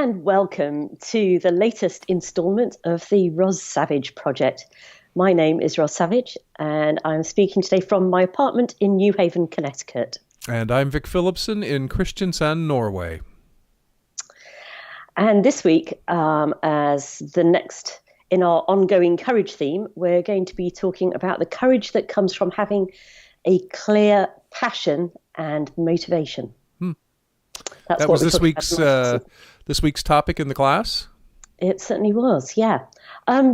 and welcome to the latest instalment of the Roz Savage Project. My name is Roz Savage, and I'm speaking today from my apartment in New Haven, Connecticut. And I'm Vic Phillipson in Kristiansand, Norway. And this week, as the next in our ongoing courage theme, we're going to be talking about the courage that comes from having a clear passion and motivation. That was this week's topic in the class? It certainly was, yeah.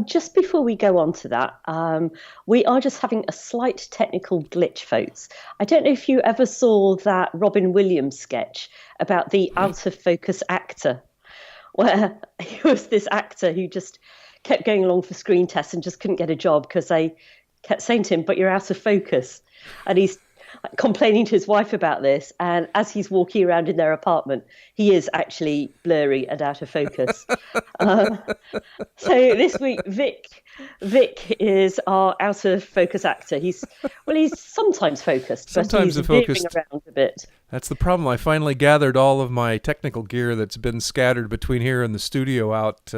Just before we go on to that, we are just having a slight technical glitch, folks. I don't know if you ever saw that Robin Williams sketch about the out-of-focus actor, where he was this actor who just kept going along for screen tests and just couldn't get a job because they kept saying to him, but you're out of focus. And he's complaining to his wife about this, and as he's walking around in their apartment, he is actually blurry and out of focus. So this week, Vic is our out of focus actor. He's sometimes focused, but he's veering around a bit. That's the problem. I finally gathered all of my technical gear that's been scattered between here and the studio out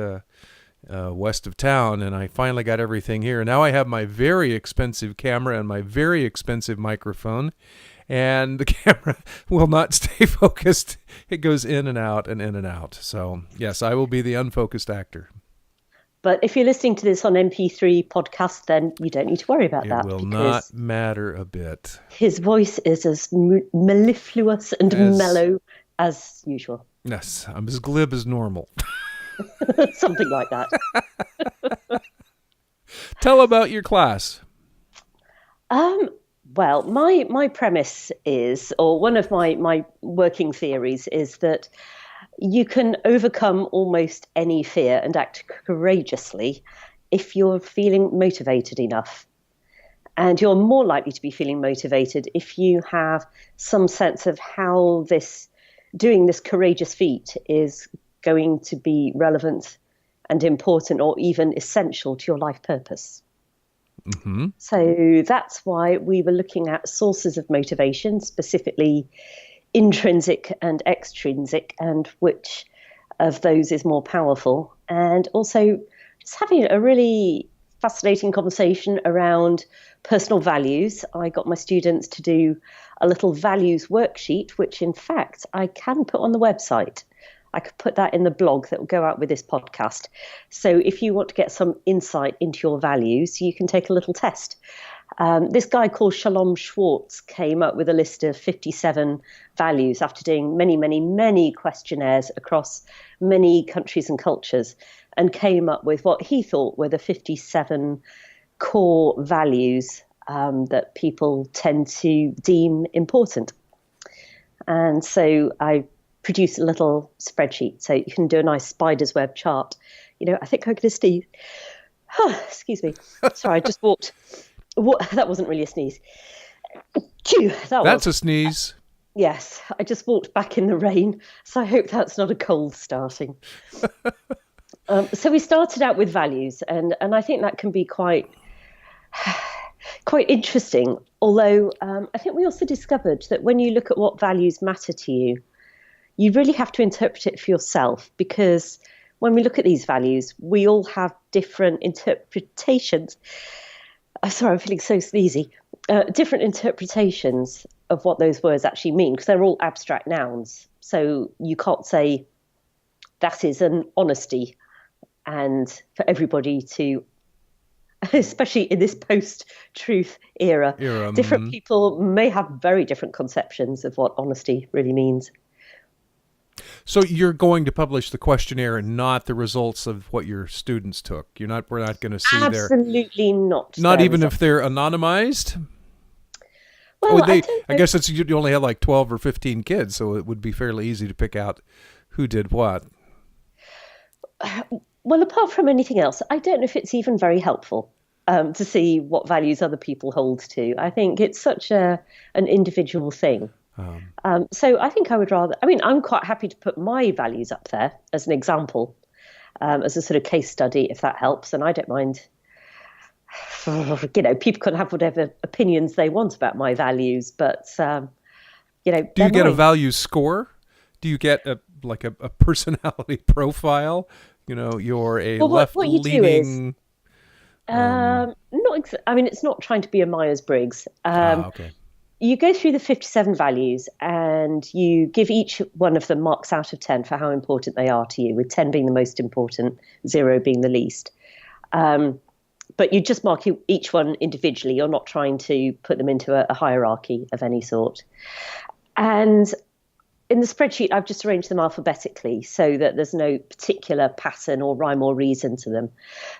west of town, and I finally got everything here. Now I have my very expensive camera and my very expensive microphone, and the camera will not stay focused. It goes in and out and in and out. So yes, I will be the unfocused actor. But if you're listening to this on MP3 podcast, then you don't need to worry about that. It will not matter a bit. His voice is as mellifluous and mellow as usual. Yes, I'm as glib as normal. Something like that. Tell about your class. Well, my premise is, or one of my working theories is that you can overcome almost any fear and act courageously if you're feeling motivated enough. And you're more likely to be feeling motivated if you have some sense of how doing this courageous feat is going to be relevant and important or even essential to your life purpose. Mm-hmm. So that's why we were looking at sources of motivation, specifically intrinsic and extrinsic, and which of those is more powerful. And also just having a really fascinating conversation around personal values. I got my students to do a little values worksheet, which in fact I can put on the website. I could put that in the blog that will go out with this podcast. So if you want to get some insight into your values, you can take a little test. This guy called Shalom Schwartz came up with a list of 57 values after doing many, many, many questionnaires across many countries and cultures, and came up with what he thought were the 57 core values that people tend to deem important. And so I produce a little spreadsheet so you can do a nice spider's web chart. I think I'm going to sneeze. Excuse me. Sorry, I just walked. That wasn't really a sneeze. That's a sneeze. Yes, I just walked back in the rain, so I hope that's not a cold starting. So we started out with values, and I think that can be quite interesting. Although I think we also discovered that when you look at what values matter to you, you really have to interpret it for yourself, because when we look at these values, we all have different interpretations. Sorry, I'm feeling so sneezy. Different interpretations of what those words actually mean, because they're all abstract nouns. So you can't say that is an honesty, and for everybody to, especially in this post-truth era, different people may have very different conceptions of what honesty really means. So you're going to publish the questionnaire and not the results of what your students took. We're not going to see Absolutely not. Not even if they're anonymized? Well, I guess you only had like 12 or 15 kids, so it would be fairly easy to pick out who did what. Well, apart from anything else, I don't know if it's even very helpful to see what values other people hold to. I think it's such an individual thing. So I think I would rather, I'm quite happy to put my values up there as an example, as a sort of case study, if that helps. And I don't mind, people can have whatever opinions they want about my values, but, Do you get a value score? Do you get like a personality profile? You're a Well, what you do is, left-leaning. Um, I mean, it's not trying to be a Myers-Briggs. okay. You go through the 57 values and you give each one of them marks out of 10 for how important they are to you, with 10 being the most important, 0 being the least. But you just mark each one individually. You're not trying to put them into a hierarchy of any sort. And in the spreadsheet, I've just arranged them alphabetically so that there's no particular pattern or rhyme or reason to them.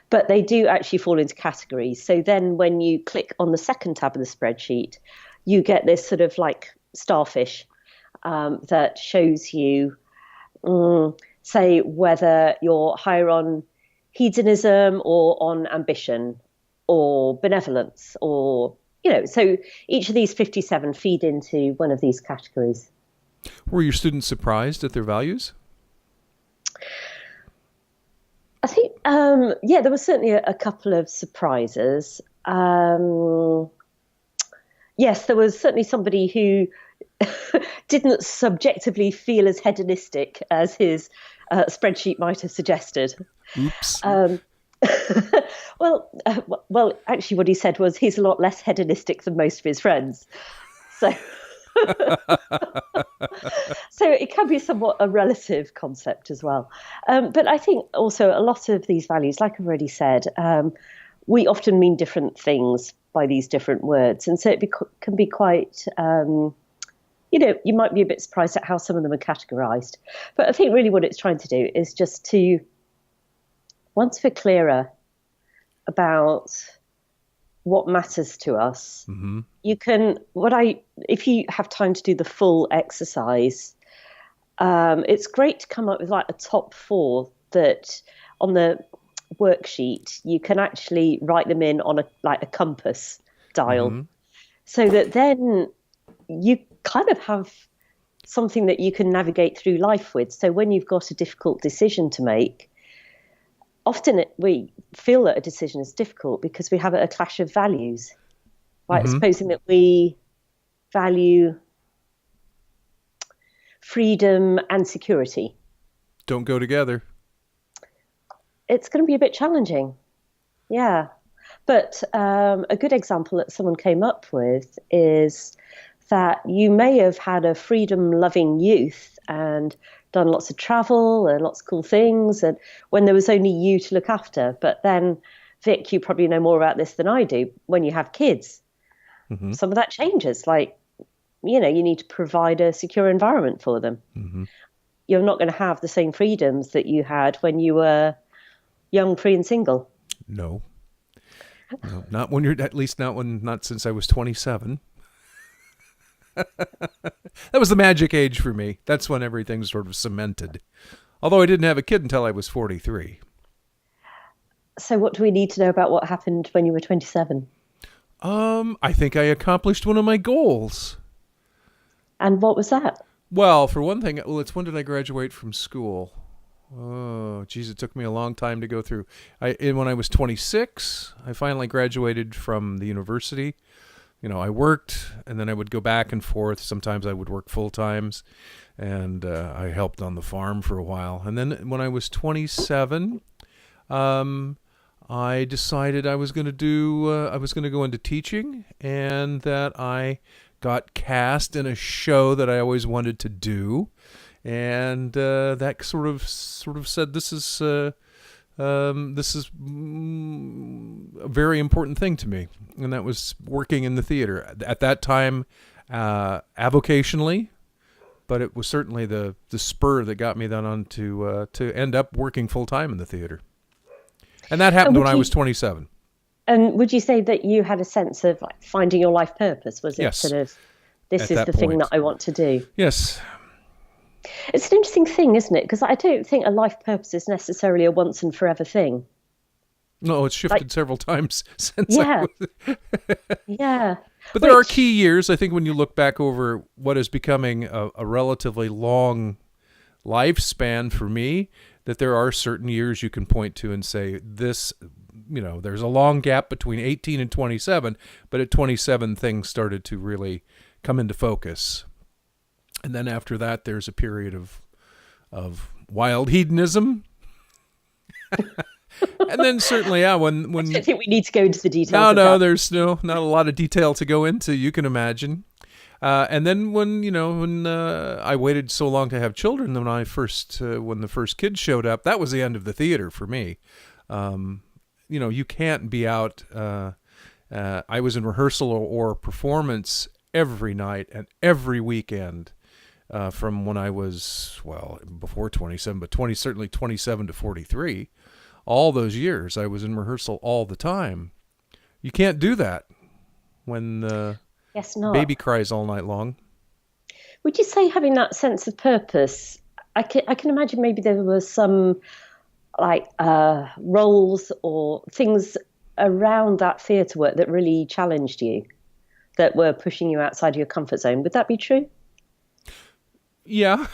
But they do actually fall into categories. So then when you click on the second tab of the spreadsheet, you get this sort of like starfish that shows you, say, whether you're higher on hedonism or on ambition or benevolence or, so each of these 57 feed into one of these categories. Were your students surprised at their values? I think, there was certainly a couple of surprises. Yes, there was certainly somebody who didn't subjectively feel as hedonistic as his spreadsheet might have suggested. Oops. Well, actually, what he said was he's a lot less hedonistic than most of his friends. So, so it can be somewhat a relative concept as well. But I think also a lot of these values, like I've already said, we often mean different things by these different words. And so it can be quite, you might be a bit surprised at how some of them are categorized. But I think really what it's trying to do is just to, once we're clearer about what matters to us, mm-hmm. you can, if you have time to do the full exercise, it's great to come up with like a top 4 that on the worksheet you can actually write them in on a compass dial, mm-hmm. so that then you kind of have something that you can navigate through life with. So when you've got a difficult decision to make, often we feel that a decision is difficult because we have a clash of values, right? Mm-hmm. Supposing that we value freedom and security. Don't go together. It's going to be a bit challenging. Yeah. But a good example that someone came up with is that you may have had a freedom-loving youth and done lots of travel and lots of cool things, and when there was only you to look after. But then, Vic, you probably know more about this than I do. When you have kids, mm-hmm. some of that changes. Like, you need to provide a secure environment for them. Mm-hmm. You're not going to have the same freedoms that you had when you were young, free and single. No, not when not since I was 27. That was the magic age for me. That's when everything sort of cemented. Although I didn't have a kid until I was 43. So what do we need to know about what happened when you were 27? I think I accomplished one of my goals. And what was that? Well, for one thing, when did I graduate from school? Oh, geez, it took me a long time to go through. When I was 26, I finally graduated from the university. I worked, and then I would go back and forth. Sometimes I would work full times, and I helped on the farm for a while. And then when I was 27, I decided I was going to go into teaching, and that I got cast in a show that I always wanted to do. And that sort of said, this is a very important thing to me, and that was working in the theater at that time, avocationally, but it was certainly the spur that got me then on to end up working full time in the theater, and that happened when I was 27. And would you say that you had a sense of like finding your life purpose? Was it yes. sort of, this is the point. thing that I want to do? Yes. It's an interesting thing, isn't it? Because I don't think a life purpose is necessarily a once and forever thing. No, it's shifted several times since. Yeah. Yeah. But there are key years, I think, when you look back over what is becoming a relatively long lifespan for me, that there are certain years you can point to and say, this, there's a long gap between 18 and 27, but at 27, things started to really come into focus. And then after that, there's a period of of wild hedonism. And then certainly, yeah, when I don't think we need to go into the details. No, there's not a lot of detail to go into. You can imagine. And then when I waited so long to have children, when the first kids showed up, that was the end of the theater for me. You can't be out. I was in rehearsal or performance every night and every weekend from when I was, before 27, but certainly 27 to 43. All those years I was in rehearsal all the time. You can't do that when Yes, not. baby cries all night long. Would you say having that sense of purpose, I can imagine maybe there were some roles or things around that theatre work that really challenged you, that were pushing you outside of your comfort zone. Would that be true? Yeah.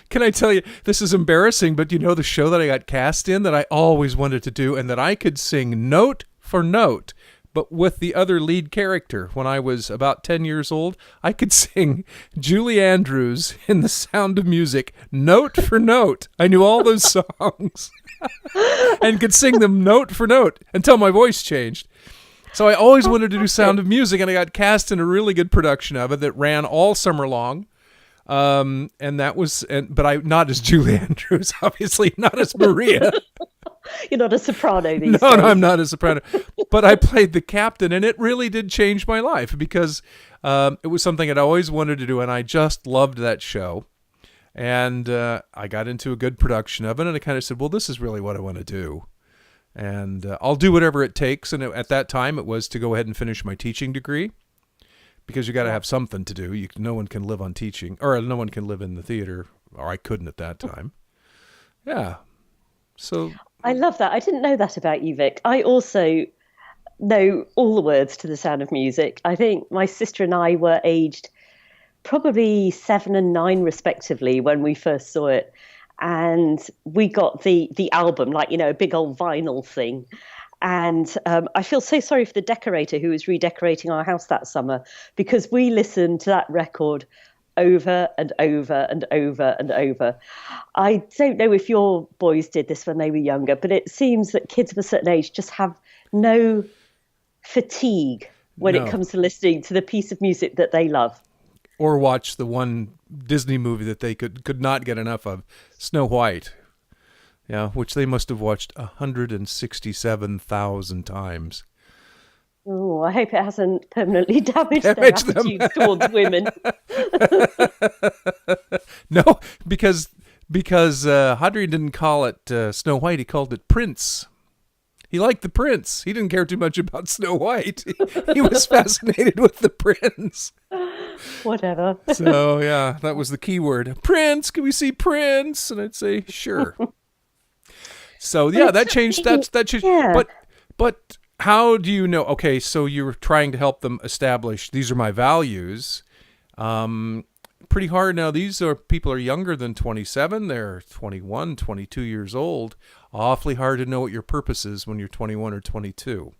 Can I tell you, this is embarrassing, but the show that I got cast in that I always wanted to do and that I could sing note for note, but with the other lead character when I was about 10 years old, I could sing Julie Andrews in The Sound of Music, note for note. I knew all those songs and could sing them note for note until my voice changed. So I always wanted to do Sound of Music, and I got cast in a really good production of it that ran all summer long. And that was, but I not as Julie Andrews, obviously not as Maria. You're not a soprano these days. No, I'm not a soprano. But I played the captain, and it really did change my life because it was something I'd always wanted to do, and I just loved that show. And I got into a good production of it, and I kind of said, well, this is really what I want to do. And I'll do whatever it takes. And at that time, it was to go ahead and finish my teaching degree. Because you got to have something to do. No one can live on teaching, or no one can live in the theater, or I couldn't at that time. Yeah. So I love that. I didn't know that about you, Vic. I also know all the words to The Sound of Music. I think my sister and I were aged probably 7 and 9 respectively when we first saw it. And we got the album, a big old vinyl thing. And I feel so sorry for the decorator who was redecorating our house that summer, because we listened to that record over and over and over and over. I don't know if your boys did this when they were younger, but it seems that kids of a certain age just have no fatigue when it comes to listening to the piece of music that they love. Or watch the one Disney movie that they could not get enough of, Snow White. Yeah, which they must have watched 167,000 times. Oh, I hope it hasn't permanently damaged their attitudes towards women. No, because Hadrian didn't call it Snow White; he called it Prince. He liked the prince. He didn't care too much about Snow White. He was fascinated with the prince. Whatever. So yeah, that was the key word. Prince, can we see Prince? And I'd say sure. So yeah, that changed. That changed. Yeah. But how do you know? Okay, so you're trying to help them establish these are my values. Pretty hard now. People are younger than 27. They're 21, 22 years old. Awfully hard to know what your purpose is when you're 21 or 22.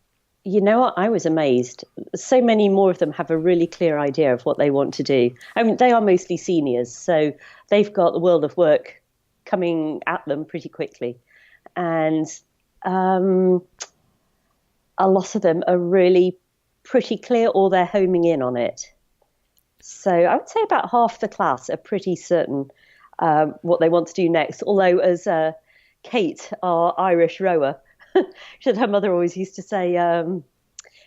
You know what? I was amazed. So many more of them have a really clear idea of what they want to do. I mean, they are mostly seniors, so they've got the world of work coming at them pretty quickly. And a lot of them are really pretty clear, or they're homing in on it. So I would say about half the class are pretty certain what they want to do next. Although, as Kate, our Irish rower, her mother always used to say,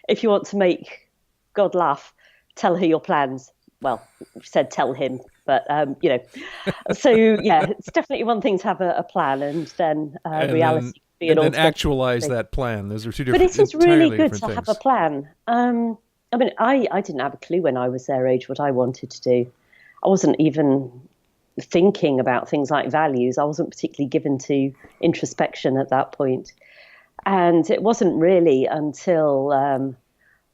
if you want to make God laugh, tell her your plans. Well, she said tell him, but, So, yeah, it's definitely one thing to have a plan, and then reality. And then actualize that plan. Those are two different things. But it is really good to have a plan. I mean, I didn't have a clue when I was their age what I wanted to do. I wasn't even thinking about things like values. I wasn't particularly given to introspection at that point. And it wasn't really until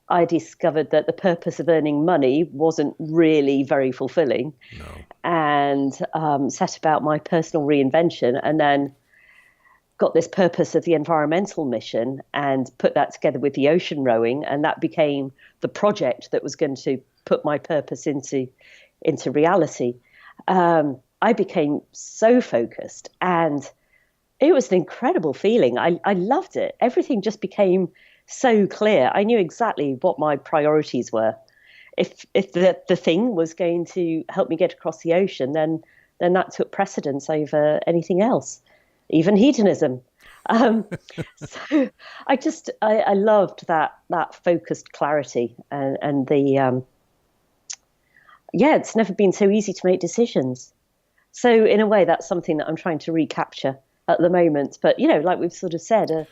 I discovered that the purpose of earning money wasn't really very fulfilling. No. And set about my personal reinvention, and then got this purpose of the environmental mission and put that together with the ocean rowing, and that became the project that was going to put my purpose into reality. I became so focused, and it was an incredible feeling. I loved it. Everything just became so clear. I knew exactly what my priorities were. If the thing was going to help me get across the ocean, then that took precedence over anything else, even hedonism. Um, so I loved that focused clarity, and the it's never been so easy to make decisions. So in a way, that's something that I'm trying to recapture at the moment. But like we've sort of said,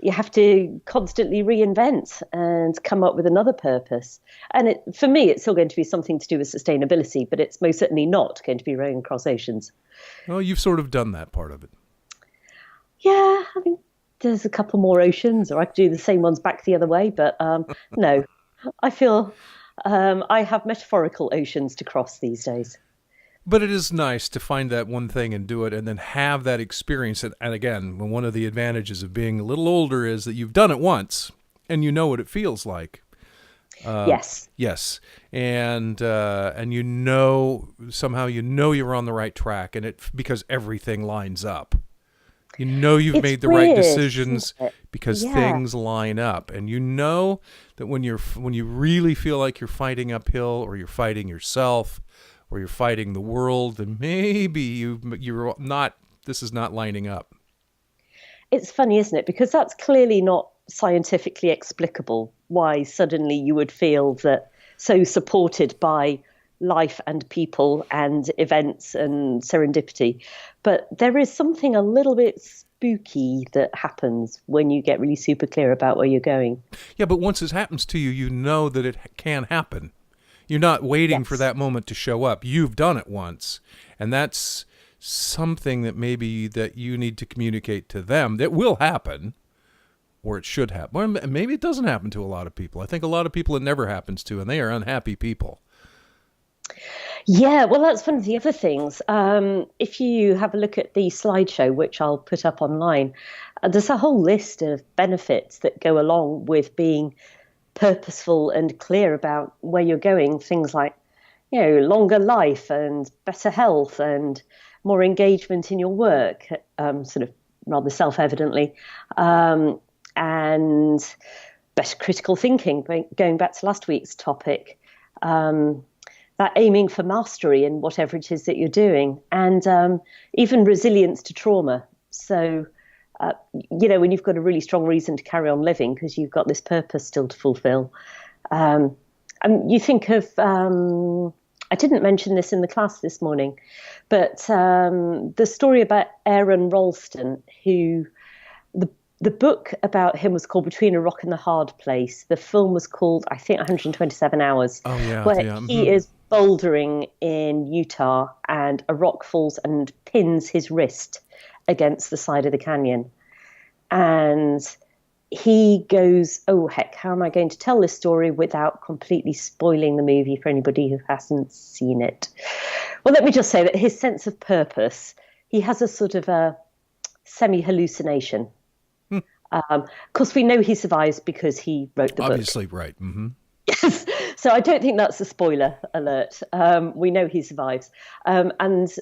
you have to constantly reinvent and come up with another purpose. And for me, it's still going to be something to do with sustainability, but it's most certainly not going to be rowing across oceans. Well, you've sort of done that part of it. Yeah, I mean, there's a couple more oceans, or I could do the same ones back the other way. But no, I feel I have metaphorical oceans to cross these days. But it is nice to find that one thing and do it, and then have that experience. And again, one of the advantages of being a little older is that you've done it once and you know what it feels like. Yes. Yes. And somehow you're on the right track, and because everything lines up. You've made the right decisions because things line up, and that when you really feel like you're fighting uphill, or you're fighting yourself, or you're fighting the world, then maybe this is not lining up. It's funny, isn't it? Because that's clearly not scientifically explicable, why suddenly you would feel that so supported by life and people and events and serendipity. But there is something a little bit spooky that happens when you get really super clear about where you're going. Yeah, but once it happens to you, you know that it can happen. You're not waiting for that moment to show up. You've done it once. And that's something that maybe that you need to communicate to them that will happen, or it should happen. Or maybe it doesn't happen to a lot of people. I think a lot of people it never happens to, and they are unhappy people. Yeah, well, that's one of the other things. If you have a look at the slideshow, which I'll put up online, there's a whole list of benefits that go along with being purposeful and clear about where you're going. Things like, longer life and better health and more engagement in your work, sort of rather self-evidently, and better critical thinking, going back to last week's topic, that aiming for mastery in whatever it is that you're doing, and even resilience to trauma. So, when you've got a really strong reason to carry on living because you've got this purpose still to fulfill. And you think of, I didn't mention this in the class this morning, but the story about Aaron Ralston, who the book about him was called Between a Rock and a Hard Place. The film was called, I think, 127 Hours, where he is bouldering in Utah and a rock falls and pins his wrist against the side of the canyon. And he goes, oh, heck, how am I going to tell this story without completely spoiling the movie for anybody who hasn't seen it? Well, let me just say that his sense of purpose, he has a sort of a semi-hallucination. Of course, we know he survives because he wrote the book. Obviously, right. Mm-hmm. Yes. So I don't think that's a spoiler alert. We know he survives. And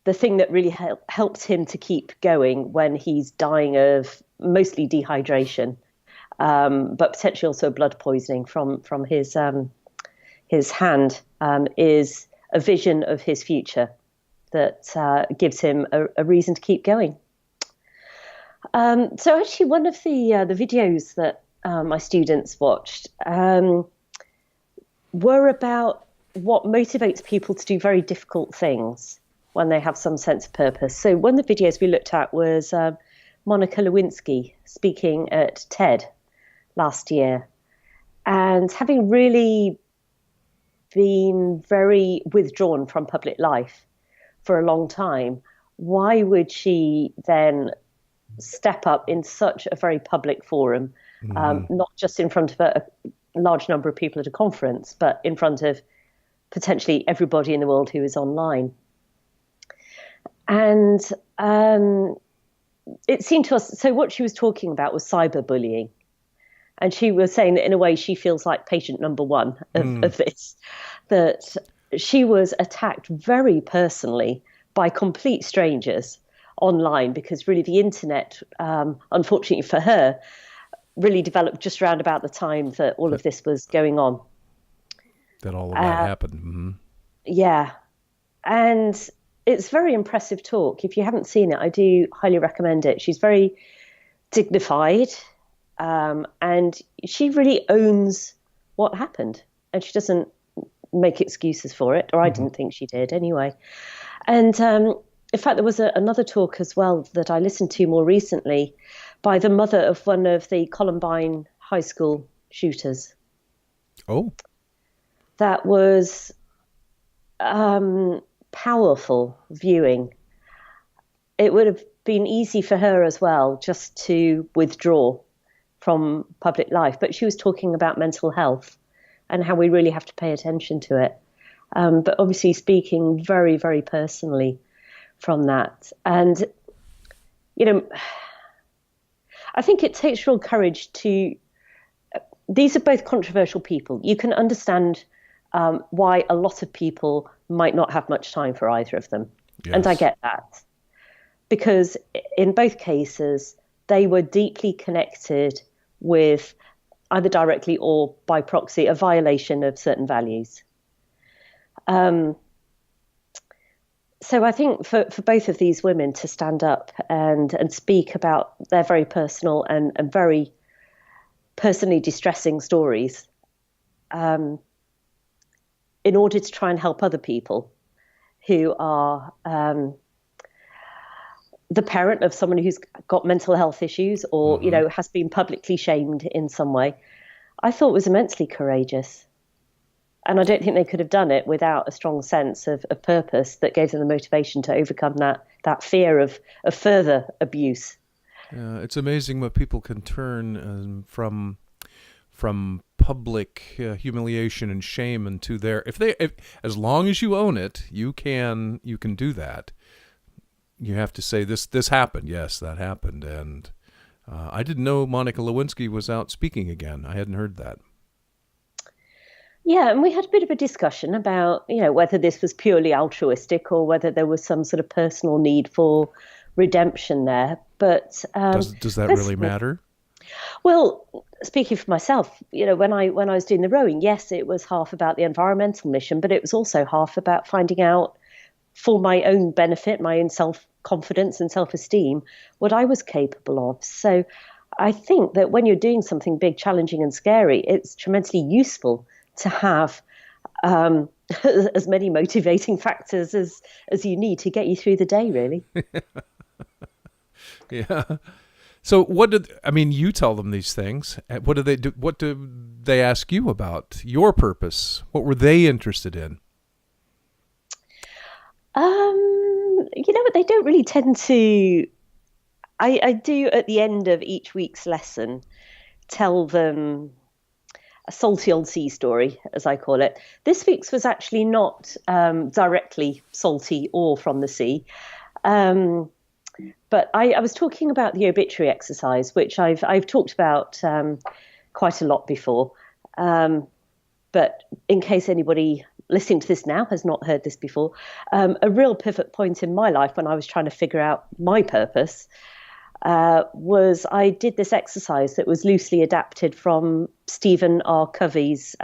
the thing that really helped him to keep going when he's dying of mostly dehydration, but potentially also blood poisoning from his hand, is a vision of his future that gives him a reason to keep going. So actually, one of the videos that my students watched were about what motivates people to do very difficult things when they have some sense of purpose. So one of the videos we looked at was Monica Lewinsky speaking at TED last year, and having really been very withdrawn from public life for a long time, why would she then step up in such a very public forum, not just in front of a large number of people at a conference, but in front of potentially everybody in the world who is online? And it seemed to us, so what she was talking about was cyberbullying. And she was saying that in a way she feels like patient number one of this, that she was attacked very personally by complete strangers online because really the internet, unfortunately for her, really developed just around about the time that all of That this was going on. that all of that Uh, happened. Hmm. yeah. And it's very impressive talk. If you haven't seen it, I do highly recommend it. She's very dignified, and she really owns what happened. And she doesn't make excuses for it, or I Hmm. didn't think she did anyway. And in fact, there was another talk as well that I listened to more recently by the mother of one of the Columbine high school shooters. Oh, That was powerful viewing. It would have been easy for her as well just to withdraw from public life, but she was talking about mental health and how we really have to pay attention to it. But obviously, speaking very, very personally from that. And, you know, I think it takes real courage to. These are both controversial people. You can understand why a lot of people might not have much time for either of them. And I yes. get that. Because in both cases, they were deeply connected with either directly or by proxy a violation of certain values. Um, so I think for both of these women to stand up and speak about their very personal and very personally distressing stories um, in order to try and help other people who are the parent of someone who's got mental health issues or Hmm. has been publicly shamed in some way, I thought was immensely courageous. And I don't think they could have done it without a strong sense of purpose that gave them the motivation to overcome that fear of further abuse. It's amazing what people can turn from public humiliation and shame into their if as long as you own it, you can do that. You have to say this happened. Yes, that happened, and I didn't know Monica Lewinsky was out speaking again. I hadn't heard that. Yeah, and we had a bit of a discussion about, whether this was purely altruistic or whether there was some sort of personal need for redemption there. But Does that really personally, matter? well, speaking for myself, when I was doing the rowing, yes, it was half about the environmental mission, but it was also half about finding out for my own benefit, my own self confidence and self esteem, what I was capable of. So I think that when you're doing something big, challenging, and scary, it's tremendously useful to have um, as many motivating factors as you need to get you through the day, really. Yeah. So what did I mean? You tell them these things. What do they do? What do they ask you about your purpose? What were they interested in? You know what? They don't really tend to. I do at the end of each week's lesson tell them a salty old sea story, as I call it. This week's was actually not directly salty or from the sea. Um, but I was talking about the obituary exercise, which I've talked about quite a lot before. Um, but in case anybody listening to this now has not heard this before, a real pivot point in my life when I was trying to figure out my purpose was I did this exercise that was loosely adapted from Stephen R. Covey's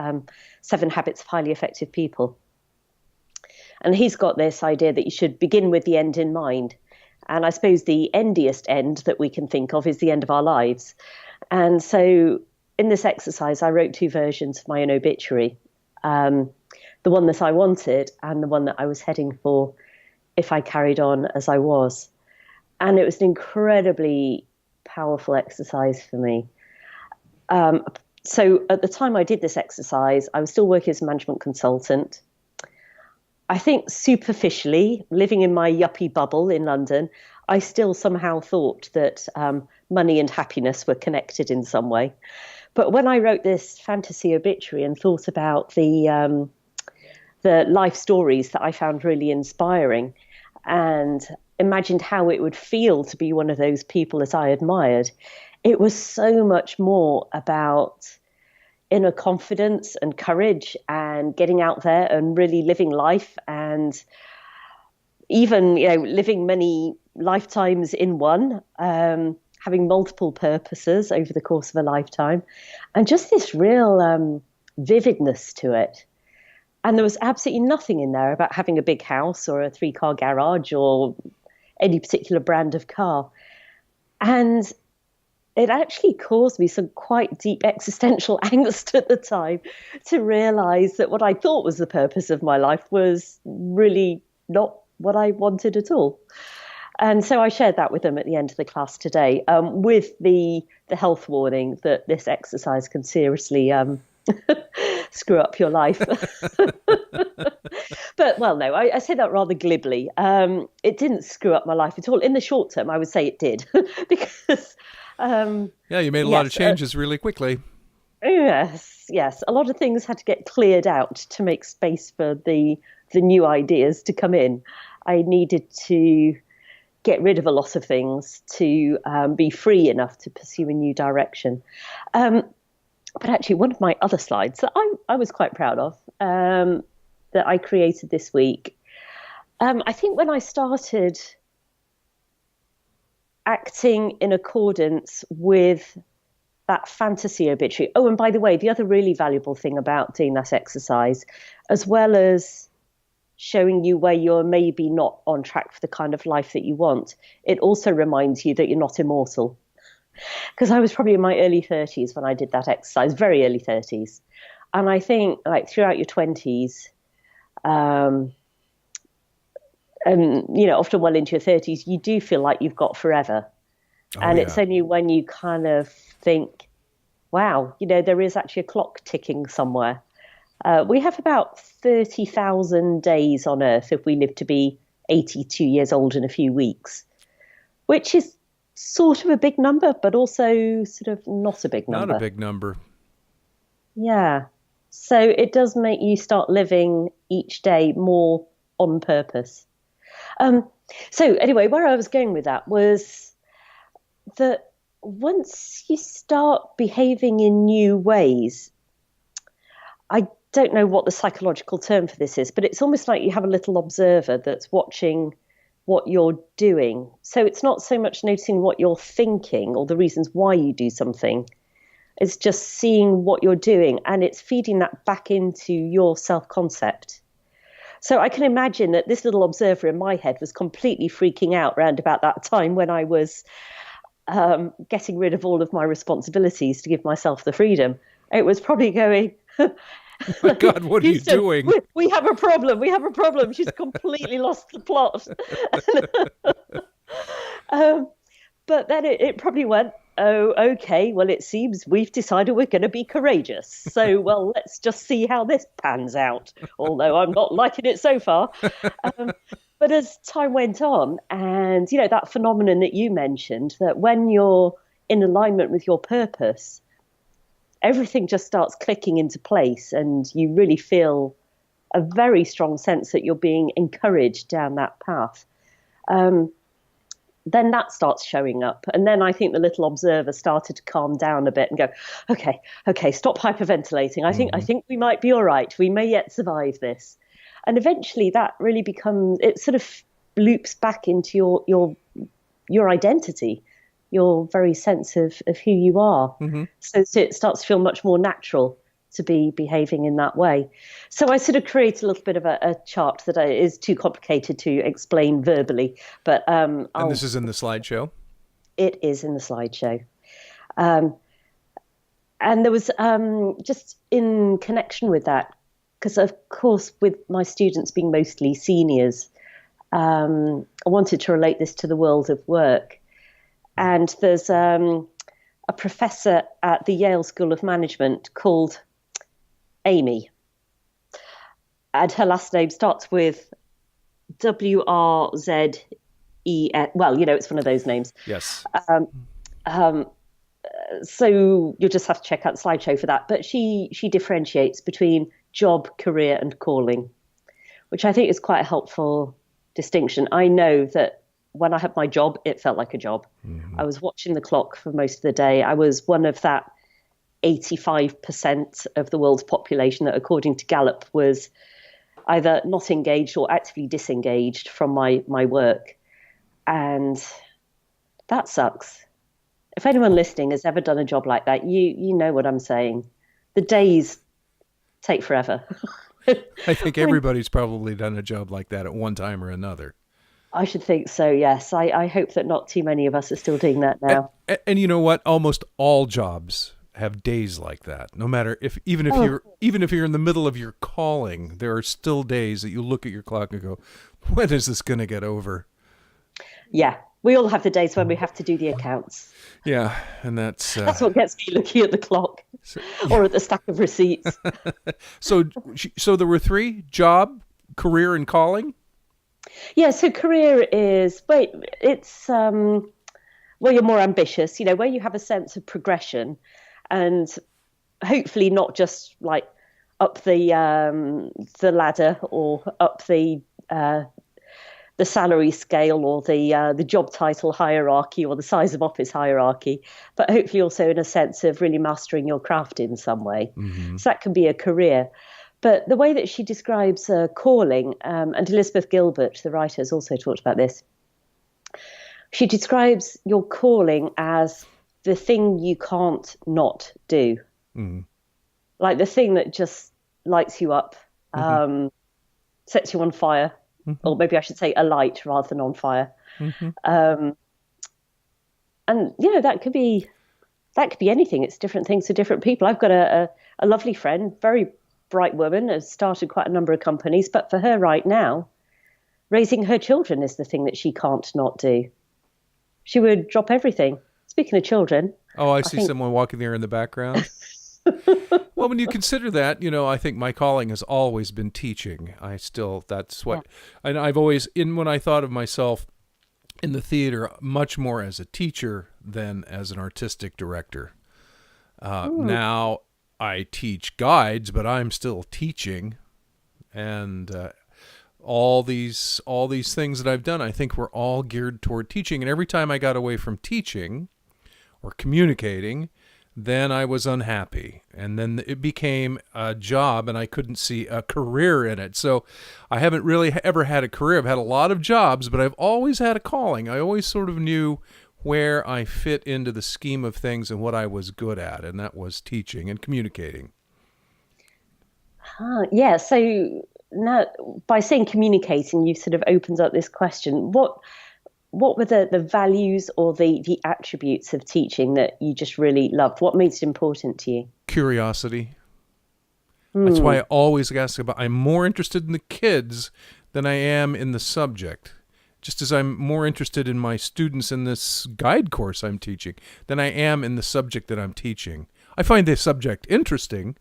7 Habits of Highly Effective People. And he's got this idea that you should begin with the end in mind. And I suppose the endiest end that we can think of is the end of our lives. And so in this exercise, I wrote 2 versions of my own obituary, the one that I wanted and the one that I was heading for if I carried on as I was. And it was an incredibly powerful exercise for me. So at the time I did this exercise, I was still working as a management consultant. I think superficially, living in my yuppie bubble in London, I still somehow thought that money and happiness were connected in some way. But when I wrote this fantasy obituary and thought about the life stories that I found really inspiring and imagined how it would feel to be one of those people that I admired, it was so much more about inner confidence and courage and getting out there and really living life, and even, living many lifetimes in one, having multiple purposes over the course of a lifetime, and just this real vividness to it. And there was absolutely nothing in there about having a big house or a 3-car garage or any particular brand of car. And it actually caused me some quite deep existential angst at the time to realize that what I thought was the purpose of my life was really not what I wanted at all. And so I shared that with them at the end of the class today, with the health warning that this exercise can seriously screw up your life. But, well, no, I say that rather glibly. It didn't screw up my life at all. In the short term, I would say it did, because... you made a lot of changes really quickly. Yes. A lot of things had to get cleared out to make space for the new ideas to come in. I needed to get rid of a lot of things to be free enough to pursue a new direction. But actually, one of my other slides that I was quite proud of, that I created this week, I think when I started acting in accordance with that fantasy obituary. Oh, and by the way, the other really valuable thing about doing that exercise, as well as showing you where you're maybe not on track for the kind of life that you want, it also reminds you that you're not immortal. Because I was probably in my early 30s when I did that exercise, very early 30s. And I think, like, throughout your 20s, and, often well into your 30s, you do feel like you've got forever. And it's only when you kind of think, wow, there is actually a clock ticking somewhere. We have about 30,000 days on Earth if we live to be 82 years old in a few weeks, which is sort of a big number, but also sort of not a big number. Not a big number. Yeah. So it does make you start living each day more on purpose. So anyway, where I was going with that was that once you start behaving in new ways, I don't know what the psychological term for this is, but it's almost like you have a little observer that's watching what you're doing. So it's not so much noticing what you're thinking or the reasons why you do something. It's just seeing what you're doing, and it's feeding that back into your self-concept. So I can imagine that this little observer in my head was completely freaking out around about that time when I was getting rid of all of my responsibilities to give myself the freedom. It was probably going, oh my God, what are you doing? We have a problem. We have a problem. She's completely lost the plot. But then it probably went, oh, okay, well, it seems we've decided we're going to be courageous. So, well, let's just see how this pans out, although I'm not liking it so far. But as time went on, and, that phenomenon that you mentioned, that when you're in alignment with your purpose, everything just starts clicking into place, and you really feel a very strong sense that you're being encouraged down that path. Then that starts showing up. And then I think the little observer started to calm down a bit and go, okay, stop hyperventilating. I think we might be all right. We may yet survive this. And eventually that really becomes, it sort of loops back into your identity, your very sense of who you are. Mm-hmm. So it starts to feel much more natural to be behaving in that way. So I sort of create a little bit of a chart that is too complicated to explain verbally. But and this is in the slideshow? It is in the slideshow. And there was just in connection with that, because of course with my students being mostly seniors, I wanted to relate this to the world of work. And there's a professor at the Yale School of Management called Amy, and her last name starts with Wrzen. Well, it's one of those names. Yes. So you'll just have to check out the slideshow for that. But she differentiates between job, career, and calling, which I think is quite a helpful distinction. I know that when I had my job, it felt like a job. Mm-hmm. I was watching the clock for most of the day. I was one of that 85% of the world's population that, according to Gallup, was either not engaged or actively disengaged from my work. And that sucks. If anyone listening has ever done a job like that, you know what I'm saying. The days take forever. I think everybody's probably done a job like that at one time or another. I should think so, yes. I hope that not too many of us are still doing that now. And you know what? Almost all jobs have days like that. No matter even if you're in the middle of your calling, there are still days that you look at your clock and go, when is this going to get over? Yeah, we all have the days when we have to do the accounts. Yeah, and that's what gets me looking at the clock or at the stack of receipts. So there were three: job, career, and calling. Yeah, so career is it's where you're more ambitious, where you have a sense of progression, and hopefully not just like up the ladder or up the salary scale or the job title hierarchy or the size of office hierarchy, but hopefully also in a sense of really mastering your craft in some way. Mm-hmm. So that can be a career. But the way that she describes calling, and Elizabeth Gilbert, the writer, has also talked about this. She describes your calling as the thing you can't not do. Mm. Like the thing that just lights you up, sets you on fire, or maybe I should say alight rather than on fire. Mm-hmm. And, that could be anything. It's different things for different people. I've got a lovely friend, very bright woman, has started quite a number of companies, but for her right now, raising her children is the thing that she can't not do. She would drop everything. Speaking of children. Oh, I see someone walking there in the background. Well, when you consider that, I think my calling has always been teaching. And I've always, when I thought of myself in the theater, much more as a teacher than as an artistic director. Now I teach guides, but I'm still teaching, and all these things that I've done, I think were all geared toward teaching. And every time I got away from teaching or communicating, then I was unhappy, and then it became a job, and I couldn't see a career in it. So I haven't really ever had a career. I've had a lot of jobs, but I've always had a calling. I always sort of knew where I fit into the scheme of things and what I was good at, and that was teaching and communicating. Yeah, so now by saying communicating, you sort of opened up this question. What were the values or the attributes of teaching that you just really loved? What made it important to you? Curiosity. That's why I always ask about, I'm more interested in the kids than I am in the subject. Just as I'm more interested in my students in this guide course I'm teaching than I am in the subject that I'm teaching. I find the subject interesting,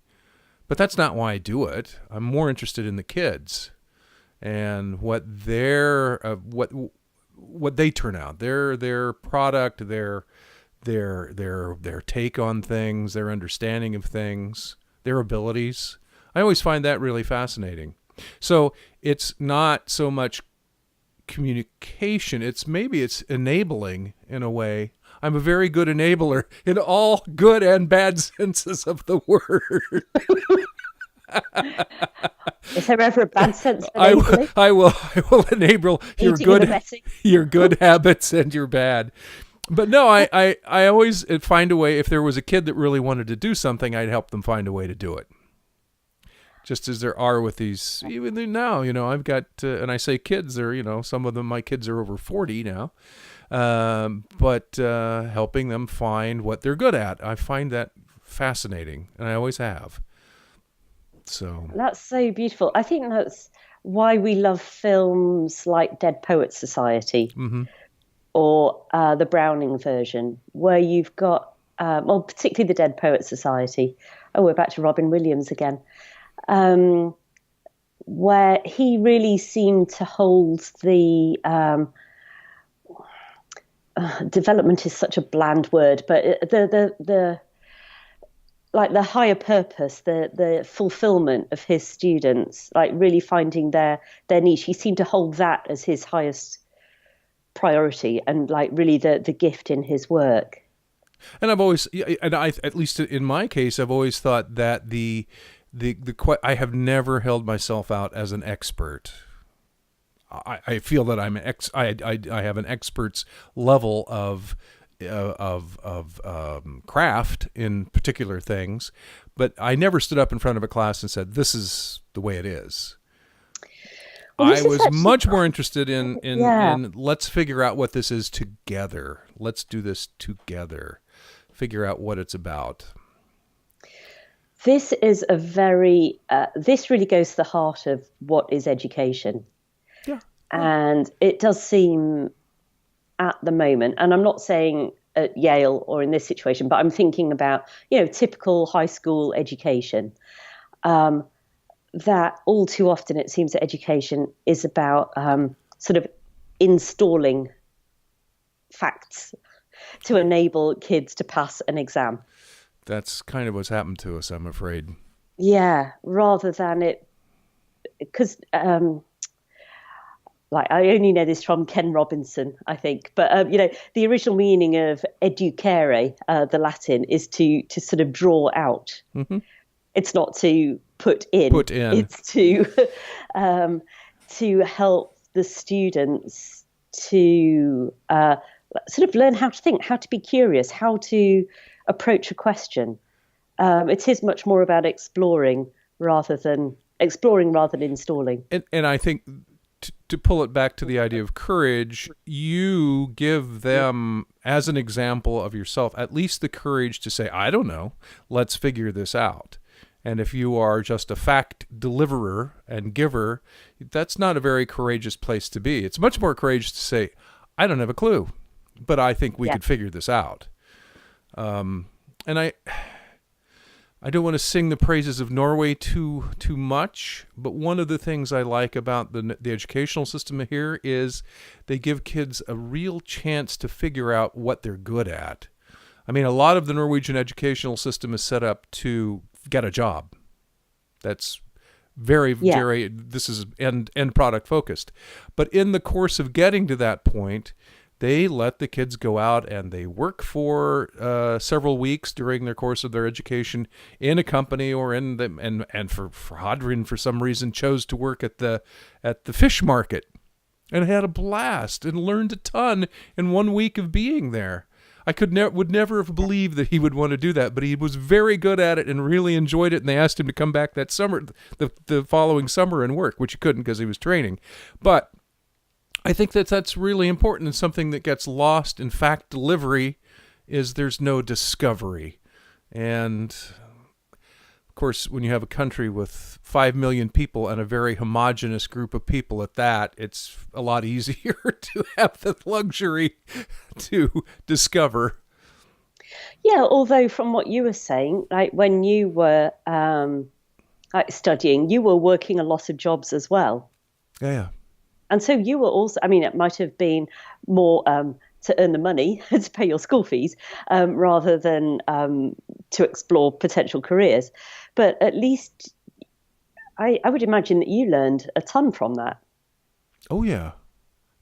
but that's not why I do it. I'm more interested in the kids and what they turn out, their product, their take on things, their understanding of things, their abilities. I always find that really fascinating. So it's not so much communication, it's enabling in a way. I'm a very good enabler in all good and bad senses of the word. Is there ever a bad sense of enabling? I will enable your good habits and your bad. But no, I always find a way. If there was a kid that really wanted to do something, I'd help them find a way to do it. Just as there are with these, even now, I've got, and I say kids, they're, some of them, my kids are over 40 now, but helping them find what they're good at. I find that fascinating, and I always have. So that's so beautiful. I think that's why we love films like Dead Poets Society or the Browning version, where you've got, particularly the Dead Poets Society. Oh, we're back to Robin Williams again. Where he really seemed to hold the development is such a bland word, but the like the higher purpose, the fulfillment of his students, like really finding their niche. He seemed to hold that as his highest priority and like really the gift in his work. And I've always, and I, at least in my case, I've always thought that I have never held myself out as an expert. I feel that I have an expert's level of craft in particular things, but I never stood up in front of a class and said, "This is the way it is." Well, I was much more interested in yeah. let's figure out what this is together. Let's do this together. Figure out what it's about. This is this really goes to the heart of what is education. Yeah. And it does seem at the moment, and I'm not saying at Yale or in this situation, but I'm thinking about, typical high school education, that all too often it seems that education is about sort of installing facts to enable kids to pass an exam. That's kind of what's happened to us, I'm afraid. Yeah, rather than it, because like I only know this from Ken Robinson, I think, but the original meaning of educare, the Latin, is to sort of draw out. Mm-hmm. It's not to put in. It's to to help the students to sort of learn how to think, how to be curious, how to approach a question. It is much more about exploring rather than installing. And I think to pull it back to the idea of courage, you give them, as an example of yourself, at least the courage to say, I don't know, let's figure this out. And if you are just a fact deliverer and giver, that's not a very courageous place to be. It's much more courageous to say, I don't have a clue, but I think we could figure this out. And I don't want to sing the praises of Norway too much, but one of the things I like about the educational system here is they give kids a real chance to figure out what they're good at. I mean, a lot of the Norwegian educational system is set up to get a job. That's very, this is end product focused. But in the course of getting to that point, they let the kids go out and they work for several weeks during their course of their education in a company or in the, and for Hadrian, for some reason, chose to work at the fish market and had a blast and learned a ton in 1 week of being there. I would never have believed that he would want to do that, but he was very good at it and really enjoyed it. And they asked him to come back that summer, the following summer, and work, which he couldn't because he was training. But I think that's really important, and something that gets lost in fact delivery is there's no discovery. And of course, when you have a country with 5 million people and a very homogenous group of people at that, it's a lot easier to have the luxury to discover. Yeah, although from what you were saying, like when you were studying, you were working a lot of jobs as well. Yeah. And so you were also, I mean, it might have been more to earn the money to pay your school fees rather than to explore potential careers. But at least I would imagine that you learned a ton from that. Oh, yeah.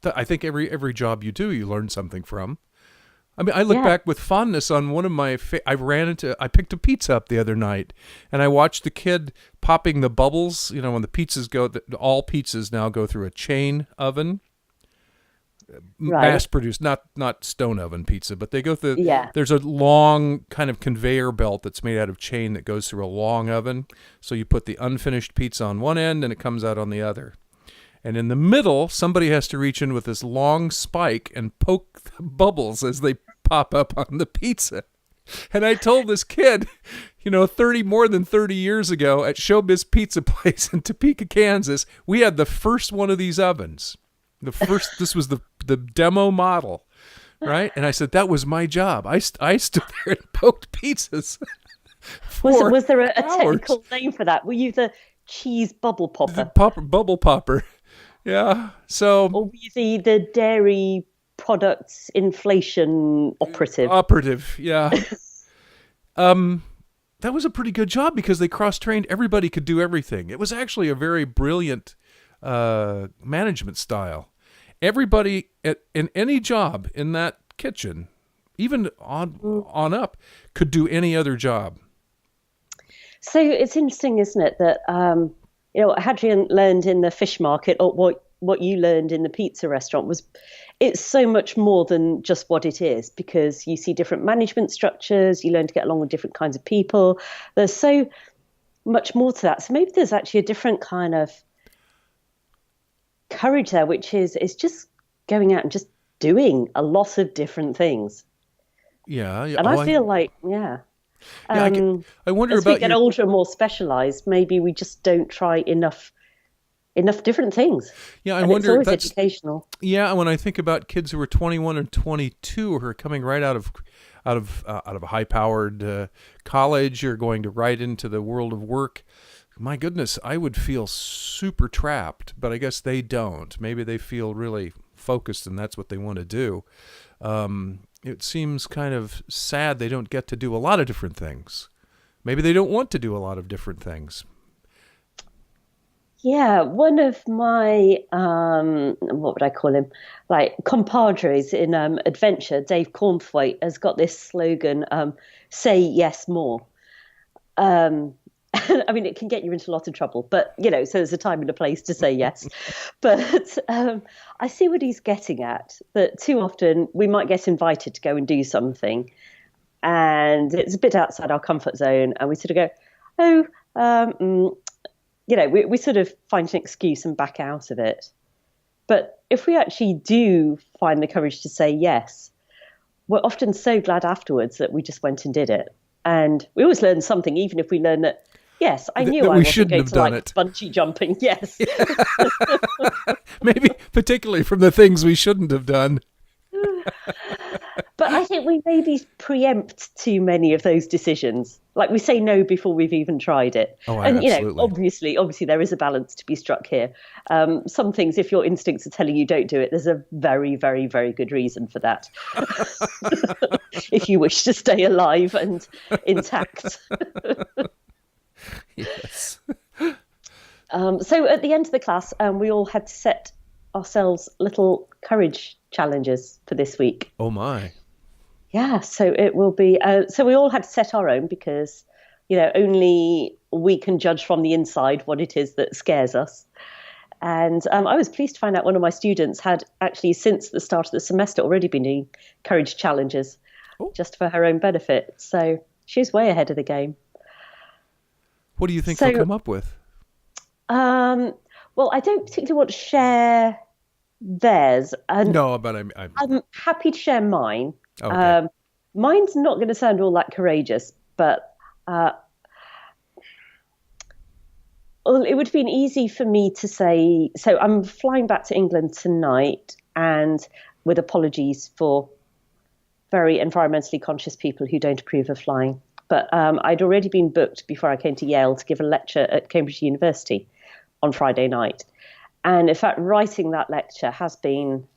I think every job you do, you learn something from. I mean, I look back with fondness on one of my, I picked a pizza up the other night, and I watched the kid popping the bubbles, when the pizzas all pizzas now go through a chain oven, mass produced, not stone oven pizza, but they go through, there's a long kind of conveyor belt that's made out of chain that goes through a long oven. So you put the unfinished pizza on one end and it comes out on the other. And in the middle, somebody has to reach in with this long spike and poke the bubbles as they pop up on the pizza. And I told this kid, more than 30 years ago at Showbiz Pizza Place in Topeka, Kansas, we had the first one of these ovens. This was the demo model, right? And I said, that was my job. I stood there and poked pizzas. Was there a technical name for that? Were you the cheese bubble popper? Bubble popper. Yeah. So. Or were you the dairy products inflation operative? Operative, yeah. That was a pretty good job because they cross-trained. Everybody could do everything. It was actually a very brilliant management style. Everybody in any job in that kitchen even on up, could do any other job. So it's interesting, isn't it, that what Hadrian learned in the fish market, or what you learned in the pizza restaurant, was it's so much more than just what it is, because you see different management structures, you learn to get along with different kinds of people. There's so much more to that. So maybe there's actually a different kind of courage there, which is just going out and just doing a lot of different things. Yeah. And I feel like, Yeah, I wonder as about we get older and more specialized, maybe we just don't try enough different things. Yeah, I and wonder. It's always educational. Yeah, when I think about kids who are 21 and 22 who are coming right out of a high-powered college or going to right into the world of work, my goodness, I would feel super trapped. But I guess they don't. Maybe they feel really focused, and that's what they want to do. It seems kind of sad they don't get to do a lot of different things. Maybe they don't want to do a lot of different things. Yeah, one of my what would I call him? Like compadres in adventure, Dave Cornthwaite, has got this slogan: "Say yes more." I mean, it can get you into a lot of trouble, but so there's a time and a place to say yes. But I see what he's getting at. That too often we might get invited to go and do something, and it's a bit outside our comfort zone, and we sort of go, "Oh." We sort of find an excuse and back out of it. But if we actually do find the courage to say yes, we're often so glad afterwards that we just went and did it. And we always learn something, even if we learn that, yes, I knew I wasn't going to like bungee jumping. Yes. Maybe particularly from the things we shouldn't have done. But I think we maybe preempt too many of those decisions. Like we say no before we've even tried it. Oh, and absolutely. Obviously there is a balance to be struck here. Some things, if your instincts are telling you don't do it, there's a very, very, very good reason for that. If you wish to stay alive and intact. Yes. So at the end of the class, we all had to set ourselves little courage challenges for this week. Oh my. Yeah, so it will be. So we all had to set our own because, only we can judge from the inside what it is that scares us. And I was pleased to find out one of my students had actually, since the start of the semester, already been doing courage challenges, just for her own benefit. So she's way ahead of the game. What do you think they'll come up with? Well, I don't particularly want to share theirs. No, but I'm happy to share mine. Okay. Mine's not going to sound all that courageous, but well, it would have been easy for me to say. So I'm flying back to England tonight, and with apologies for very environmentally conscious people who don't approve of flying. But I'd already been booked before I came to Yale to give a lecture at Cambridge University on Friday night. And in fact, writing that lecture has been,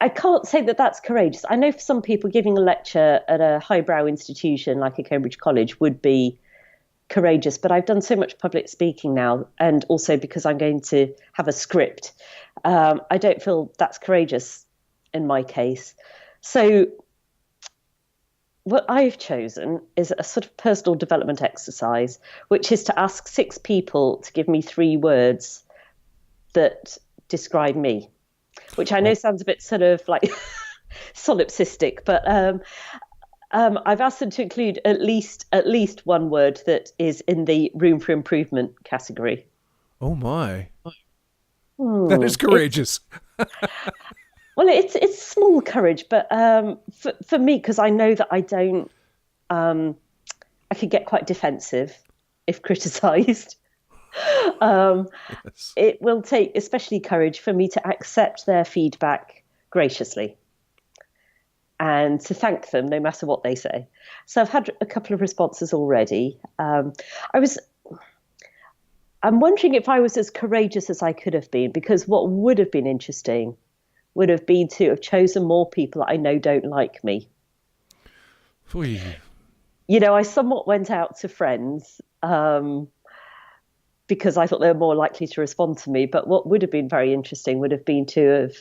I can't say that that's courageous. I know for some people giving a lecture at a highbrow institution like a Cambridge college would be courageous, but I've done so much public speaking now, and also because I'm going to have a script, I don't feel that's courageous in my case. So what I've chosen is a sort of personal development exercise, which is to ask 6 people to give me 3 words that describe me, which I know sounds a bit sort of like solipsistic, but I've asked them to include at least one word that is in the room for improvement category. Oh my. That is courageous. Well, it's small courage, but for me, because I know that I don't, I could get quite defensive if criticised. Yes. It will take especially courage for me to accept their feedback graciously and to thank them no matter what they say. So I've had a couple of responses already. I'm wondering if I was as courageous as I could have been, because what would have been interesting would have been to have chosen more people that I know don't like me. Oy. I somewhat went out to friends because I thought they were more likely to respond to me. But what would have been very interesting would have been to have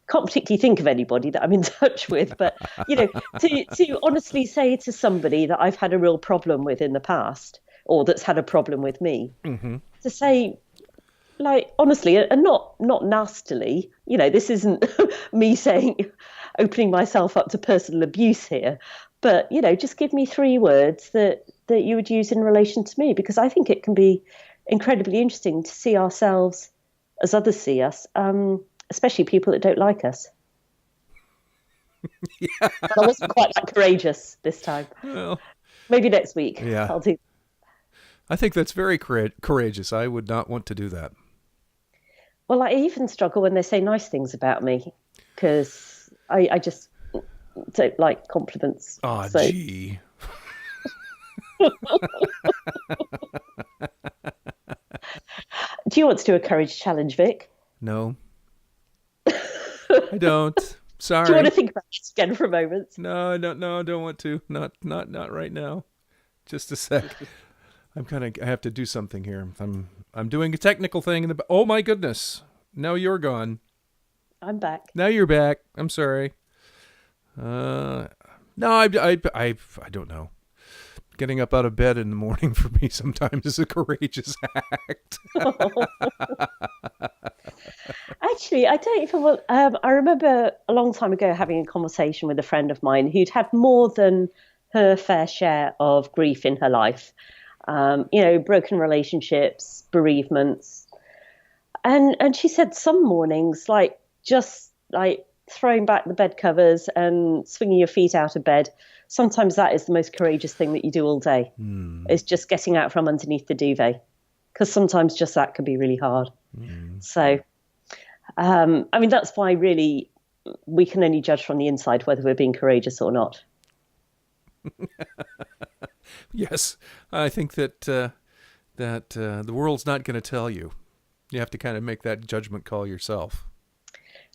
can't particularly think of anybody that I'm in touch with, but to honestly say to somebody that I've had a real problem with in the past, or that's had a problem with me, to say, like, honestly, and not nastily, this isn't me saying, opening myself up to personal abuse here, but just give me 3 words that you would use in relation to me, because I think it can be incredibly interesting to see ourselves as others see us, especially people that don't like us. Yeah. But I wasn't quite that courageous this time. Well, Maybe next week yeah. I'll do. I think that's very courageous. I would not want to do that. Well, I even struggle when they say nice things about me, because I just don't like compliments. Oh, so. Gee. Do you want to do a courage challenge, Vic? No. I don't. Sorry. Do you want to think about this again for a moment? No, I don't. No, I don't want to. Not right now. Just a sec. I have to do something here. I'm doing a technical thing oh my goodness. Now you're gone. I'm back. Now you're back. I'm sorry. No, I don't know. Getting up out of bed in the morning for me sometimes is a courageous act. Actually, I don't even want. I remember a long time ago having a conversation with a friend of mine who'd had more than her fair share of grief in her life. Broken relationships, bereavements, and she said some mornings, like, just like throwing back the bed covers and swinging your feet out of bed. Sometimes that is the most courageous thing that you do all day. Is just getting out from underneath the duvet, because sometimes just that can be really hard. So, that's why really we can only judge from the inside whether we're being courageous or not. Yes, I think that the world's not going to tell you. You have to kind of make that judgment call yourself.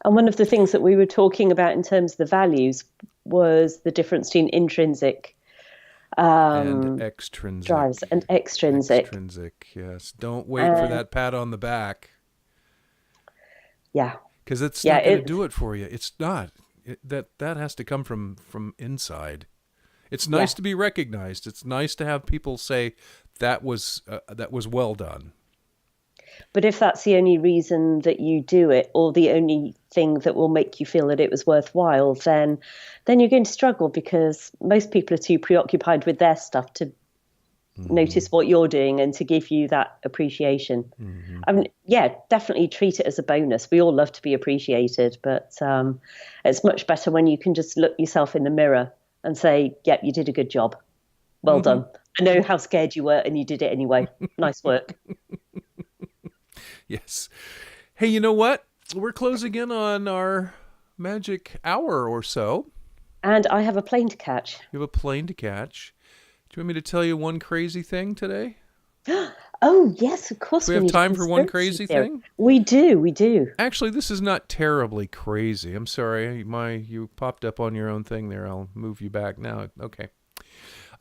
And one of the things that we were talking about in terms of the values was the difference between intrinsic and extrinsic drives and extrinsic. Extrinsic, yes. Don't wait for that pat on the back. Yeah. Because it's not going to do it for you. It's not. That has to come from inside. It's nice to be recognized. It's nice to have people say that was well done. But if that's the only reason that you do it, or the only thing that will make you feel that it was worthwhile, then you're going to struggle, because most people are too preoccupied with their stuff to notice what you're doing and to give you that appreciation. Definitely treat it as a bonus. We all love to be appreciated, but it's much better when you can just look yourself in the mirror and say, yep, you did a good job. Well done. I know how scared you were and you did it anyway. Nice work. Yes. Hey, you know what? We're closing in on our magic hour or so. And I have a plane to catch. You have a plane to catch. Do you want me to tell you one crazy thing today? Oh, yes, of course. Do we have time for one crazy thing? We do. Actually, this is not terribly crazy. I'm sorry. You popped up on your own thing there. I'll move you back now. Okay.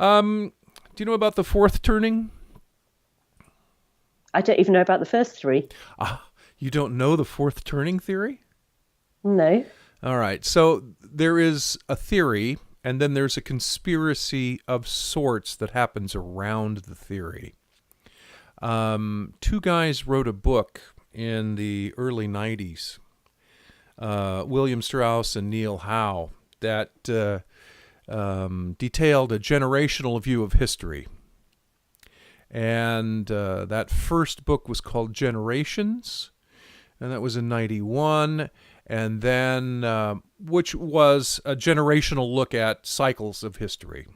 Do you know about the fourth turning? I don't even know about the first 3. You don't know the fourth turning theory? No. All right. So there is a theory, and then there's a conspiracy of sorts that happens around the theory. 2 guys wrote a book in the early 90s, William Strauss and Neil Howe, that detailed a generational view of history. And that first book was called Generations, and that was in 91. And then, which was a generational look at cycles of history.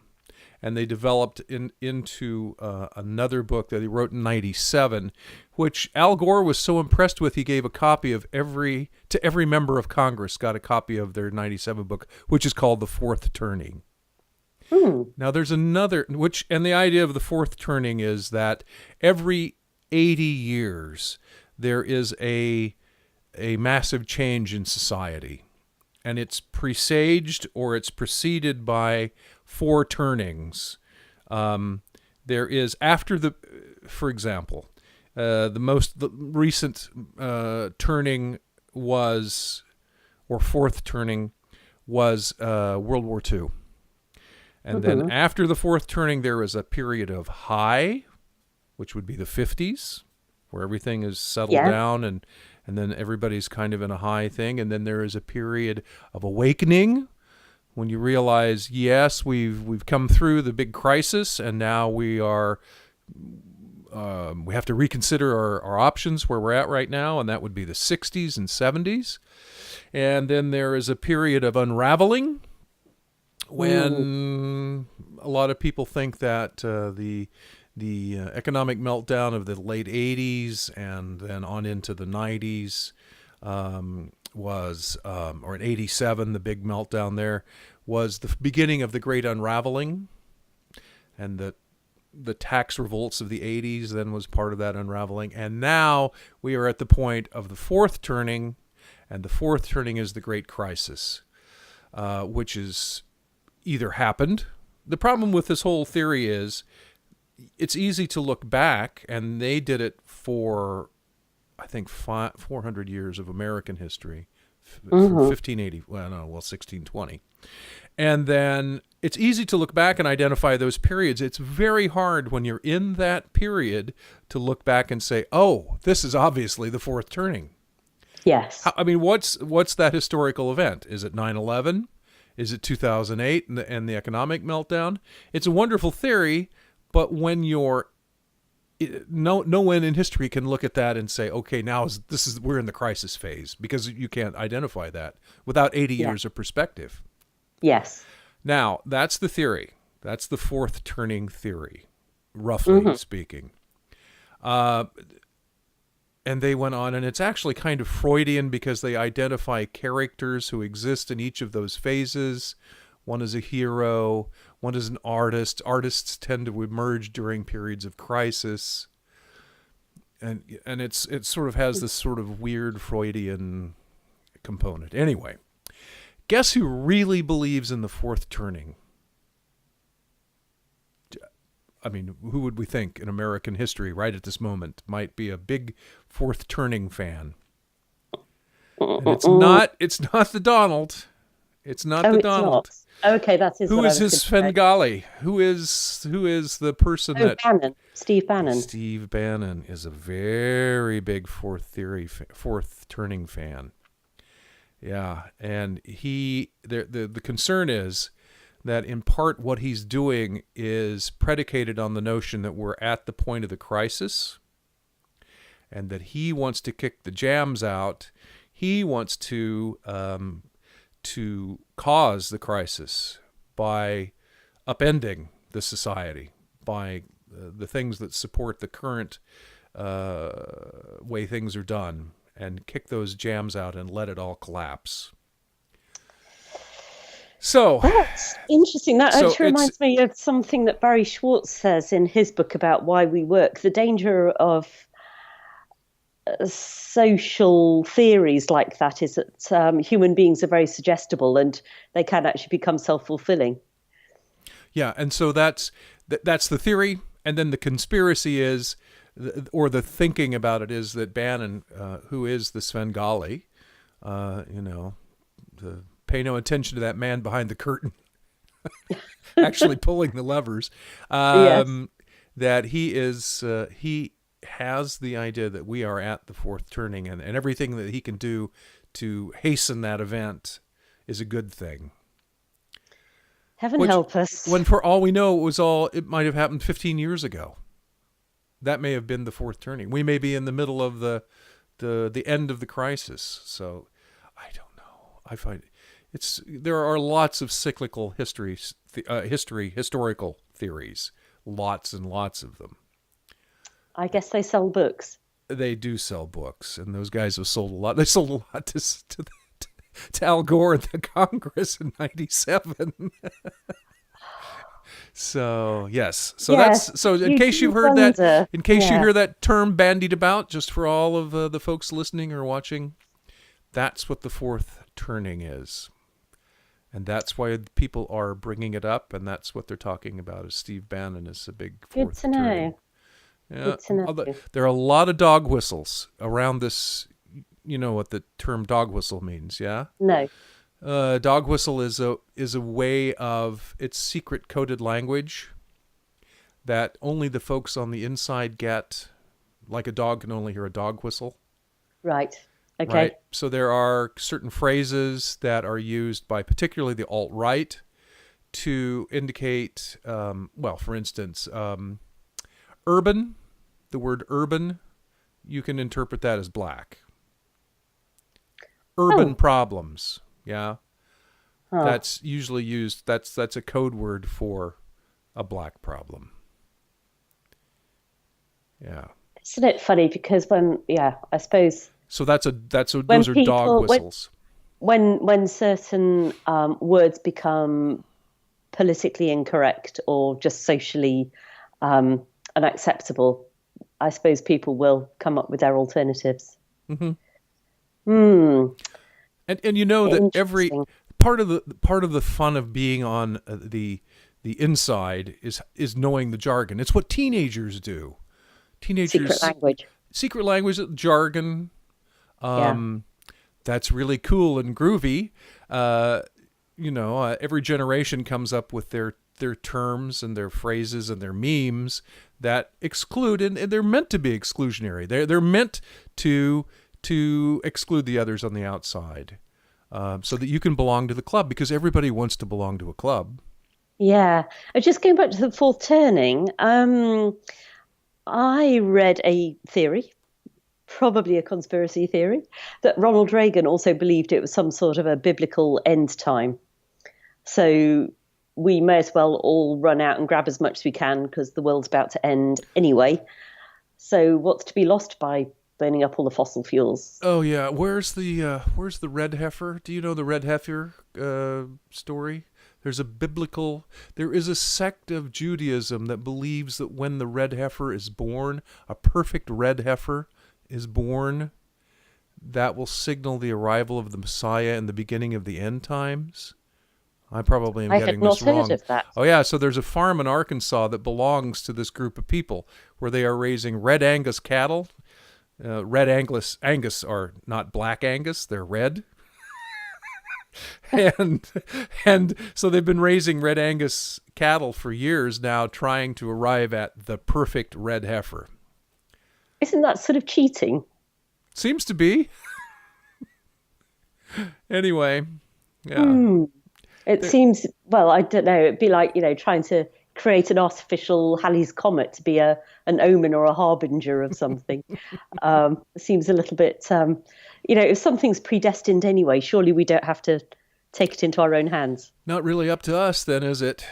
And they developed into another book that he wrote in 97, which Al Gore was so impressed with, he gave a copy of every member of Congress got a copy of their 97 book, which is called The Fourth Turning. Now there's another, and the idea of the fourth turning is that every 80 years there is a massive change in society, and it's presaged or it's preceded by 4 turnings. There is for example, the recent turning was or fourth turning was World War II. And then after the fourth turning, there is a period of high, which would be the 50s, where everything is settled down and then everybody's kind of in a high thing. And then there is a period of awakening when you realize, yes, we've come through the big crisis, and now we have to reconsider our options where we're at right now, and that would be the 60s and 70s. And then there is a period of unraveling, when a lot of people think that the economic meltdown of the late 80s and then on into the 90s was, or in 87, the big meltdown there, was the beginning of the great unraveling. And the tax revolts of the 80s then was part of that unraveling. And now we are at the point of the fourth turning, and the fourth turning is the great crisis, which is either happened. The problem with this whole theory is it's easy to look back, and they did it for, I think, 400 years of American history, from 1580, 1620. And then it's easy to look back and identify those periods. It's very hard when you're in that period to look back and say, oh, this is obviously the fourth turning. Yes. I mean, what's that historical event? Is it 9/11? Is it 2008 and the economic meltdown? It's a wonderful theory, but when no one in history can look at that and say, okay, we're in the crisis phase, because you can't identify that without 80 years of perspective. Yes. Now, that's the theory. That's the fourth turning theory, roughly speaking. And they went on, and it's actually kind of Freudian, because they identify characters who exist in each of those phases. One is a hero, one is an artist. Artists tend to emerge during periods of crisis. And it sort of has this sort of weird Freudian component. Anyway, guess who really believes in the fourth turning? I mean, who would we think in American history right at this moment might be a big fourth turning fan? And it's not the Donald. It's not the Donald. Not. Okay, that's who is his Svengali? Who is the person that Bannon. Steve Bannon. Steve Bannon is a very big fourth turning fan. Yeah, and the concern is that in part what he's doing is predicated on the notion that we're at the point of the crisis, and that he wants to kick the jams out. He wants to cause the crisis by upending the society, by the things that support the current way things are done, and kick those jams out and let it all collapse. So that's interesting. That actually reminds me of something that Barry Schwartz says in his book about why we work. The danger of social theories like that is that human beings are very suggestible, and they can actually become self-fulfilling. Yeah, and so that's the theory, and then the conspiracy is, or the thinking about it is, that Bannon, who is the Svengali, pay no attention to that man behind the curtain, actually pulling the levers. That he has the idea that we are at the fourth turning, and everything that he can do to hasten that event is a good thing. Heaven help us. When for all we know, it might have happened 15 years ago. That may have been the fourth turning. We may be in the middle of the end of the crisis. So I don't know. I find there are lots of cyclical historical theories, lots and lots of them. I guess they sell books. They do sell books, and those guys have sold a lot. They sold a lot to Al Gore and the Congress in '97. So yes, in case you've heard that, you hear that term bandied about, just for all of the folks listening or watching, that's what the fourth turning is. And that's why people are bringing it up, and that's what they're talking about. Is Steve Bannon is a big fourth turning. Yeah. Good to know. There are a lot of dog whistles around this you know what the term dog whistle means, yeah? No. Dog whistle is a way of, it's secret coded language that only the folks on the inside get. Like a dog can only hear a dog whistle. Right. Okay. Right. So there are certain phrases that are used by particularly the alt-right to indicate, for instance, urban, the word urban, you can interpret that as black. Urban problems, yeah. That's usually used, that's a code word for a black problem. Yeah. Isn't it funny? Because I suppose. So those are dog whistles. When certain words become politically incorrect or just socially unacceptable, I suppose people will come up with their alternatives. Mm-hmm. And you know that every part of the fun of being on the inside is knowing the jargon. It's what teenagers do. Secret language, jargon. That's really cool and groovy. Every generation comes up with their terms and their phrases and their memes that exclude, and they're meant to be exclusionary. They're meant to exclude the others on the outside, so that you can belong to the club, because everybody wants to belong to a club. Yeah. Just going back to the fourth turning, I read a theory, probably a conspiracy theory, that Ronald Reagan also believed it was some sort of a biblical end time. So we may as well all run out and grab as much as we can, because the world's about to end anyway. So what's to be lost by burning up all the fossil fuels? Oh yeah, where's the red heifer? Do you know the red heifer story? There is a sect of Judaism that believes that when the red heifer is born, a perfect red heifer is born, that will signal the arrival of the Messiah and the beginning of the end times. I probably am getting this wrong. Heard of that. Oh yeah, so there's a farm in Arkansas that belongs to this group of people where they are raising red Angus cattle. Red Angus are not black Angus, they're red. and so they've been raising red Angus cattle for years now, trying to arrive at the perfect red heifer. Isn't that sort of cheating? Seems to be. Anyway, yeah. It seems, I don't know, it'd be like, trying to create an artificial Halley's Comet to be an omen or a harbinger of something. It seems a little bit, if something's predestined anyway, surely we don't have to take it into our own hands. Not really up to us then, is it?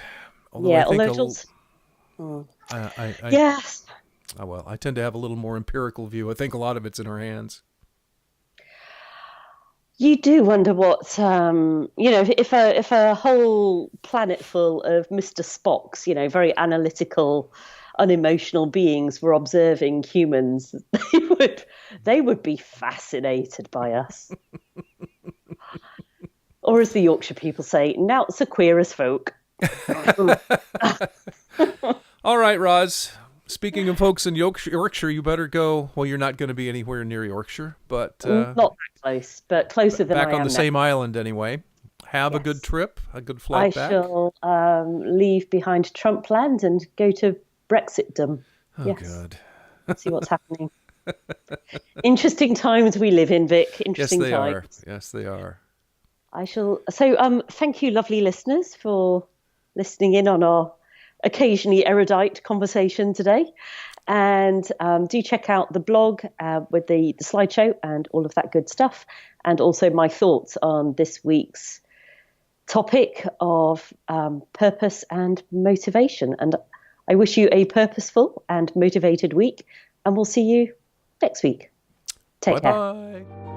Yes. Oh, well, I tend to have a little more empirical view. I think a lot of it's in our hands. You do wonder what, if a whole planet full of Mr. Spocks, very analytical, unemotional beings were observing humans, they would be fascinated by us. Or as the Yorkshire people say, "Nowt's a queer as folk." All right, Roz. Speaking of folks in Yorkshire, you better go. Well, you're not going to be anywhere near Yorkshire, but not that close, but closer than I am. Back on the same island, anyway. Have a good trip, a good flight back. I shall leave behind Trump land and go to Brexitdom. Oh, good. See what's happening. Interesting times we live in, Vic. Interesting times. Yes, they are. I shall. So, thank you, lovely listeners, for listening in on our occasionally erudite conversation today. And do check out the blog with the slideshow and all of that good stuff. And also my thoughts on this week's topic of purpose and motivation. And I wish you a purposeful and motivated week. And we'll see you next week. Take care. Bye-bye.